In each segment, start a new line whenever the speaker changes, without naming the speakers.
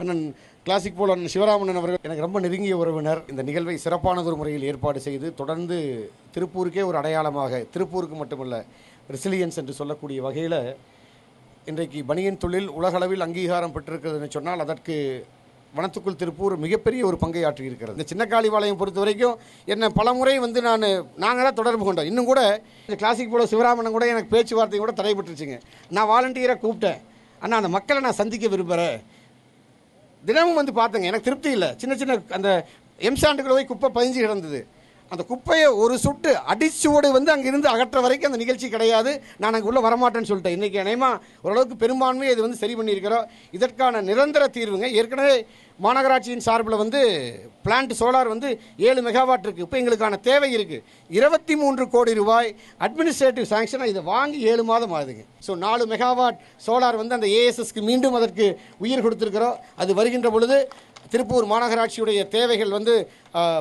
அண்ணன் கிளாசிக் போல் அண்ணன் சிவராமன் அவர்கள் எனக்கு ரொம்ப நெருங்கிய உறவினர். இந்த நிகழ்வை சிறப்பானதொரு முறையில் ஏற்பாடு செய்து தொடர்ந்து திருப்பூருக்கே ஒரு அடையாளமாக, திருப்பூருக்கு மட்டுமல்ல ரெசிலியன்ஸ் என்று சொல்லக்கூடிய வகையில் இன்றைக்கு பனியன் தொழில் உலகளவில் அங்கீகாரம் பெற்றிருக்கிறதுன்னு சொன்னால் அதற்கு வனத்துக்குள் திருப்பூர் மிகப்பெரிய ஒரு பங்கை ஆற்றியிருக்கிறது. இந்த சின்ன காளிபாளையம் பொறுத்த வரைக்கும் என்ன பலமுறை நாங்கள் தான் தொடர்பு கொண்டோம். இன்னும் கூட இந்த கிளாசிக் போல சிவராமன் கூட எனக்கு பேச்சுவார்த்தை கூட தடைபட்டுருச்சுங்க. நான் வாலண்டியராக கூப்பிட்டேன், அண்ணா அந்த மக்களை நான் சந்திக்க விரும்புகிறேன். தினமும் பார்த்தேங்க, எனக்கு திருப்தி இல்லை. சின்ன சின்ன அந்த எம்சாண்டுகளை போய் குப்பை பதிஞ்சு கிடந்தது. அந்த குப்பையை ஒரு சுட்டு அடிச்சோடு அங்கிருந்து அகற்ற வரைக்கும் அந்த நிகழ்ச்சி கிடையாது. நான் அங்கே உள்ள வரமாட்டேன்னு சொல்லிட்டேன். இன்றைக்கி அநேகமா ஓரளவுக்கு பெரும்பான்மையை இது சரி பண்ணியிருக்கிறோம். இதற்கான நிரந்தர தீர்வுங்க ஏற்கனவே மாநகராட்சியின் சார்பில் பிளான்ட் சோலார் 7 மெகாவாட் இருக்குது. இப்போ எங்களுக்கான தேவை இருக்குது 23 கோடி ரூபாய் அட்மினிஸ்ட்ரேட்டிவ் சாங்ஷன். இதை வாங்கி 7 மாதம் ஆகுதுங்க. ஸோ 4 மெகாவாட் சோலார் அந்த ஏஎஸ்எஸ்க்கு மீண்டும் அதற்கு உயிர் கொடுத்துருக்கிறோம். அது வருகின்ற பொழுது திருப்பூர் மாநகராட்சியுடைய தேவைகள்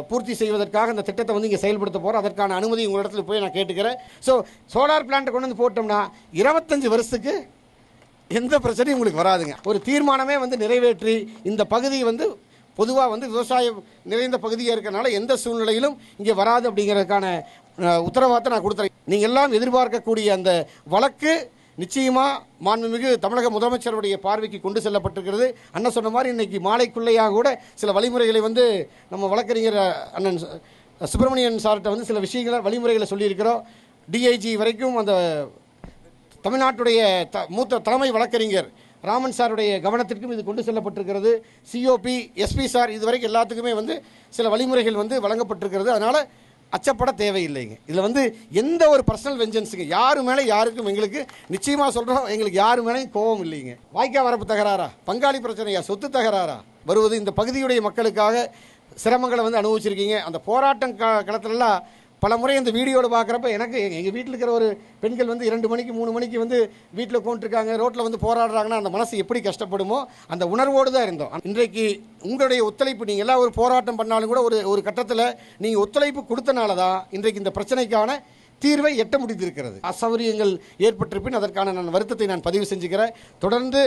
பூர்த்தி செய்வதற்காக அந்த திட்டத்தை இங்கே செயல்படுத்த போகிறோம். அதற்கான அனுமதி உங்களிடத்தில் போய் நான் கேட்டுக்கிறேன். ஸோ சோலார் பிளான்ட்டை கொண்டு போட்டோம்னா 25 வருஷத்துக்கு எந்த பிரச்சனையும் உங்களுக்கு வராதுங்க. ஒரு தீர்மானமே நிறைவேற்றி இந்த பகுதி பொதுவாக விவசாயம் நிறைந்த பகுதியாக இருக்கிறனால எந்த சூழ்நிலையிலும் இங்கே வராது அப்படிங்கிறதுக்கான உத்தரவாதத்தை நான் கொடுத்துறேன். நீங்கள் எல்லாம் எதிர்பார்க்கக்கூடிய அந்த வழக்கு நிச்சயமாக மாண்புமிகு தமிழக முதலமைச்சருடைய பார்வைக்கு கொண்டு செல்லப்பட்டிருக்கிறது. அண்ணன் சொன்ன மாதிரி இன்றைக்கி மாலைக்குள்ளேயாக கூட சில வழிமுறைகளை நம்ம வழக்கறிஞர் அண்ணன் சுப்பிரமணியன் சார்கிட்ட சில விஷயங்களை வழிமுறைகளை சொல்லியிருக்கிறோம். டிஐஜி வரைக்கும் அந்த தமிழ்நாட்டுடைய மூத்த தலைமை வழக்கறிஞர் ராமன் சாருடைய கவனத்திற்கும் இது கொண்டு செல்லப்பட்டிருக்கிறது. சிஓபி எஸ்பி சார் இதுவரைக்கும் எல்லாத்துக்குமே சில வழிமுறைகள் வழங்கப்பட்டிருக்கிறது. அதனால் அச்சப்பட தேவையில்லைங்க. இதில் எந்த ஒரு பர்சனல் வெஞ்சன்ஸுங்க யாரு மேலே யாருக்கும் எங்களுக்கு நிச்சயமாக சொல்கிறோம், எங்களுக்கு யாரு மேலேயும் கோபம் இல்லைங்க. வாய்க்கா வரப்பு தகராறா, பங்காளி பிரச்சனையா, சொத்து தகராறா வருவது இந்த பகுதியுடைய மக்களுக்காக சிரமங்களை அனுபவிச்சிருக்கீங்க. அந்த போராட்டம் களத்துலலாம் பல முறை இந்த வீடியோவில் பார்க்குறப்ப எனக்கு எங்கள் வீட்டில் இருக்கிற ஒரு பெண்கள் 2 மணிக்கு 3 மணிக்கு வீட்டில் உட்காந்துருக்காங்க, ரோட்டில் போராடுறாங்கன்னா அந்த மனசு எப்படி கஷ்டப்படுமோ அந்த உணர்வோடு தான் இருந்தோம். இன்றைக்கு உங்களுடைய ஒத்துழைப்பு, நீங்கள் எல்லாம் ஒரு போராட்டம் பண்ணாலும் கூட ஒரு கட்டத்தில் நீங்கள் ஒத்துழைப்பு கொடுத்தனால தான் இன்றைக்கு இந்த பிரச்சனைக்கான தீர்வை எட்ட முடிந்திருக்கிறது. அசௌகரியங்கள் ஏற்பட்டிருப்பின் அதற்கான நான் வருத்தத்தை நான் பதிவு செஞ்சுக்கிறேன். தொடர்ந்து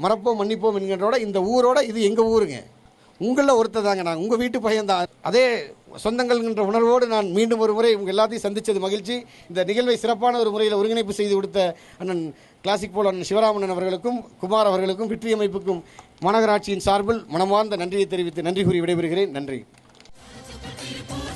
மறப்போம் மன்னிப்போம் என்கின்றோட இந்த ஊரோட இது எங்கள் ஊருங்க, உங்களில் ஒருத்தர் தாங்க, நான் உங்கள் வீட்டு பையன்தான். அதே சொந்தங்கள்ங்கிற உணர்வோடு நான் மீண்டும் ஒரு முறை உங்கள் எல்லாத்தையும் சந்தித்தது மகிழ்ச்சி. இந்த நிகழ்வை சிறப்பான ஒரு முறையில் ஒருங்கிணைப்பு செய்து கொடுத்த அண்ணன் கிளாசிக் போல் அண்ணன் சிவராமன் அவர்களுக்கும் குமார் அவர்களுக்கும் வெற்றி அமைப்புக்கும் மாநகராட்சியின் சார்பில் மனமார்ந்த நன்றியை தெரிவித்து நன்றி கூறி விடைபெறுகிறேன். நன்றி.
திருப்பூர்